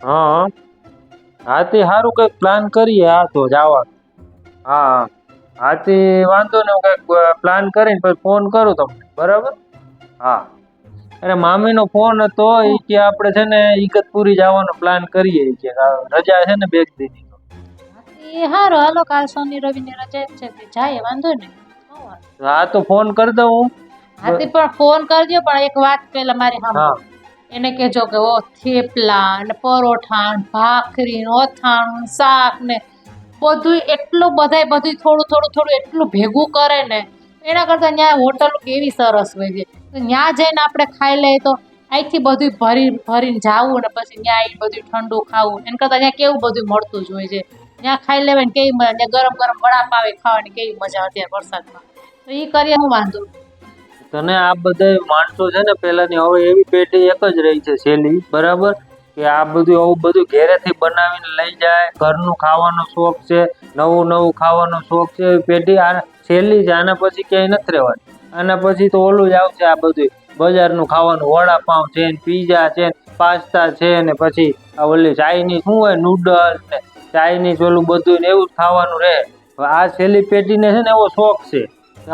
હા હા તે સારું કઈક પ્લાન કરીએ. હા તો જવા. હા હા તે વાંધો ને હું કઈક પ્લાન કરીને પછી ફોન કરું તમને. બરાબર. હા અરે મામીનો ફોન હતો એ કે આપણે છે ને ઈગતપુરી જવાનો પ્લાન કરીએ ઈ કે રજા છે ને બે જ દીની. એ હારો હાલો કાલ શનિ રવિ ની રજા જ છે તે જાય વાંધો ને. હા તો ફોન કરી દઉં હું. હાથી પણ ફોન કરજો પણ એક વાત પેલા મારી હા સાંભળો એને કેજો કે ઓ થેપલા ને પરોઠા ને ભાખરી ને અથાણું શાક ને બધું એટલું બધાય બધું થોડું થોડું થોડું એટલું ભેગું કરે ને એના કરતા ત્યાં હોટલ કેવી સરસ હોય છે ત્યાં જઈને આપણે ખાઈ લઈએ તો અહીંથી બધું ભરી ભરીને જાવું ને પછી ત્યાં આવીને બધું ઠંડુ ખાવું એના કરતા ત્યાં કેવું બધું મળતું જ હોય છે ત્યાં ખાઈ લેવાય ને કેવી મજા ત્યાં ગરમ ગરમ વડાપાવ ખાવાની કેવી મજા અત્યારે વરસાદમાં તો એ કરીએ હું વાંધો. તને આ બધા માણસો છે ને પેલાની હવે એવી પેઢી એક જ રહી છે શેલી. બરાબર કે આ બધું આવું બધું ઘેરેથી બનાવીને લઈ જાય. ઘરનું ખાવાનો શોખ છે. નવું નવું ખાવાનો શોખ છે. એવી પેઢી આ શેલી છે. આના પછી ક્યાંય નથી રહેવાની. આના પછી તો ઓલું જ આવશે આ બધું બજારનું ખાવાનું. વડાપાઉં છે ને પીઝા છે ને પાસ્તા છે ને પછી આ ઓલી ચાઇનીઝ શું હોય નૂડલ્સ ને ચાઇનીઝ ઓલું બધું ને એવું જ ખાવાનું રહે. આ શેલી પેઢીને છે ને એવો શોખ છે.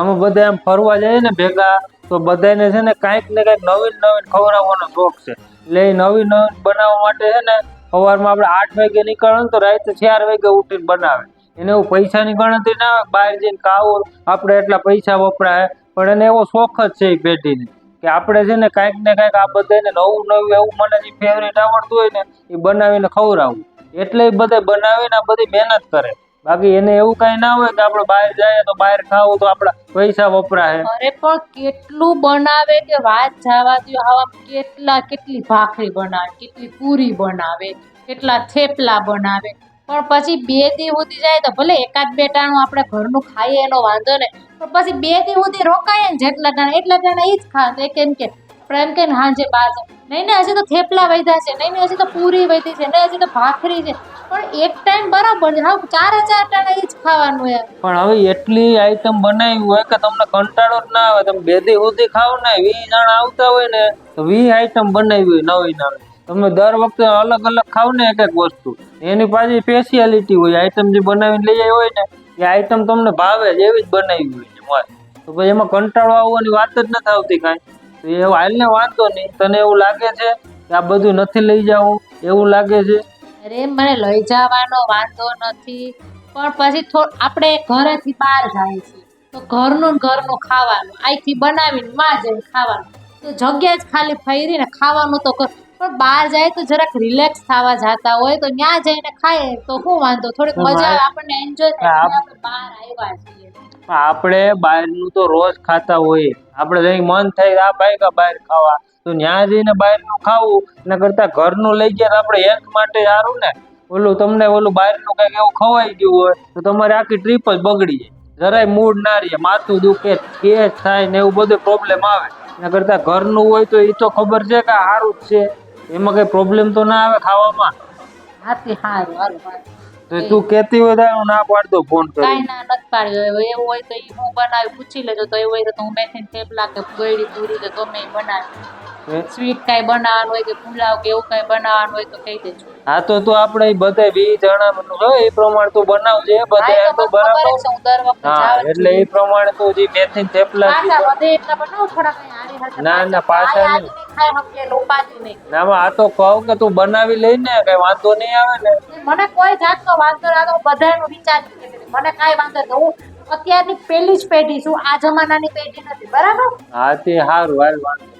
અમે બધા એમ ફરવા જઈએ ને ભેગા તો બધાને છે ને કાંઈક ને કાંઈક નવીન નવીન ખવડાવવાનો શોખ છે. એટલે એ નવીન નવીન બનાવવા માટે છે ને સવારમાં આપણે 8 વાગે નીકળવાનું તો રાતે 4 વાગે ઉઠીને બનાવે. એને એવું પૈસાની ગણતરી ના આવે બહાર જઈને ખાવું આપણે એટલા પૈસા વપરાય પણ એને એવો શોખ જ છે એ પેઢીને કે આપણે છે ને કાંઈક ને કાંઈક આ બધાને નવું નવું એવું મને જે ફેવરેટ આવડતું હોય ને એ બનાવીને ખવડાવવું. એટલે એ બધા બનાવીને આ બધી મહેનત કરે. બાકી એને એવું કઈ ના હોય કે આપણે બહાર જઈએ તો બહાર ખાવું તો આપણા પૈસા વપરાય. અરે પણ કેટલું બનાવે કે વાત જવા દો આવા કેટલી ભાખરી બનાવે કેટલી પૂરી બનાવે કેટલા થેપલા બનાવે પણ પછી 2 દી સુધી જાય તો ભલે એકાદ બે ટાણું આપણે ઘરનું ખાઈએ એનો વાંધો ને પણ પછી 2 દી સુધી રોકાય ને જેટલા ટાણા એટલા ટાણા એ જ ખાશે કેમ કે આપણે એમ કે હાંજે બાર નહીં ને હજી તો થેપલા વધ્યા છે નહીં ને હજી તો પૂરી વધી છે નહીં હજી તો ભાખરી છે પણ એક ટાઈમ બરાબર છે હા 4 ટાણા એ જ ખાવાનું યાર. પણ હવે એટલી આઈટમ બનાવી હોય કે તમને કંટાળો જ ના આવે. તમે 2 દી સુધી ખાવ ને 20 જણા આવતા હોય ને તો 20 આઈટમ બનાવી હોય નવી નવી. તમે દર વખતે અલગ અલગ ખાવ ને એક એક વસ્તુ એની પાછી સ્પેશિયાલિટી હોય. આઈટમ જે બનાવીને લઈ આવી હોય ને એ આઈટમ તમને ભાવે જ એવી જ બનાવી હોય છે મસ્ત. તો પછી એમાં કંટાળો આવવાની વાત જ નથી આવતી કાંઈ. તો એવું હાલને વાંધો નહીં. તને એવું લાગે છે કે આ બધું નથી લઈ જવું એવું લાગે છે? અરે મને લઈ જવાનો વાંધો નથી પણ પછી આપણે ઘરેથી બહાર જાય છે તો ઘરનું ખાવાનું અહીંથી બનાવીને માં જઈને ખાવાનું તો જગ્યા જ ખાલી ફરી ને ખાવાનું તો પણ બહાર જાય તો જરાક રિલેક્સ થવા જતા હોય તો ત્યાં જઈને ખાય તો શું વાંધો થોડીક મજા આવે આપણને એન્જોય થાય આપણે બહાર આવ્યા છીએ. આપણે બહારનું તો રોજ ખાતા હોઈએ. આપણે જઈ મન થાય આ ભાઈ બહાર ખાવા તો ત્યાં જઈને બહારનું ખાવું એના કરતા ઘરનું લઈ ગયા આપણે હેલ્થ માટે સારું ને. ઓલું તમને ઓલું બહારનું કંઈક એવું ખવાઈ ગયું હોય તો તમારી આખી ટ્રીપ જ બગડી જાય. જરાય મૂડ ના રહે. માથું દુખે ગેસ થાય ને એવું બધું પ્રોબ્લેમ આવે. એના કરતા ઘરનું હોય તો એ તો ખબર છે કે સારું જ છે. એમાં કઈ પ્રોબ્લેમ તો ના આવે ખાવામાં. હાથી સારું હાલો તો તું કેતી હોય તો હું ના પાડતો ફોન કરી. કાંઈ ના નથી પાડ્યો એવું હોય તો હું બનાવી પૂછી લેજો તો એવું હોય તો હું મેથી થેપલા કે ગળી પૂરી કે ગમે એ બનાવી સ્વીટ કાંઈ બનાવવાનું હોય કે પુલાવ કે એવું કાંઈ બનાવવાનું હોય તો કહી દેજો. હા તો તું આપણે બધા 20 જણા હોય એ પ્રમાણે તું બનાવજે બધા તો બરાબર. હા એટલે એ પ્રમાણે તું જે મેથી થેપલા ના ના પાછા નહીં. ના આ તો કહું કે તું બનાવી લઈને કઈ વાંધો નહીં આવે ને. મને કોઈ જાતનો વાંધો ના આવે હું બધાનું વિચારી મને કાંઈ વાંધો નહીં હું અત્યારની પેલી જ પેઢી છું આ જમાનાની પેઢી નથી બરાબર. હા તે સારું હાલ વાંધો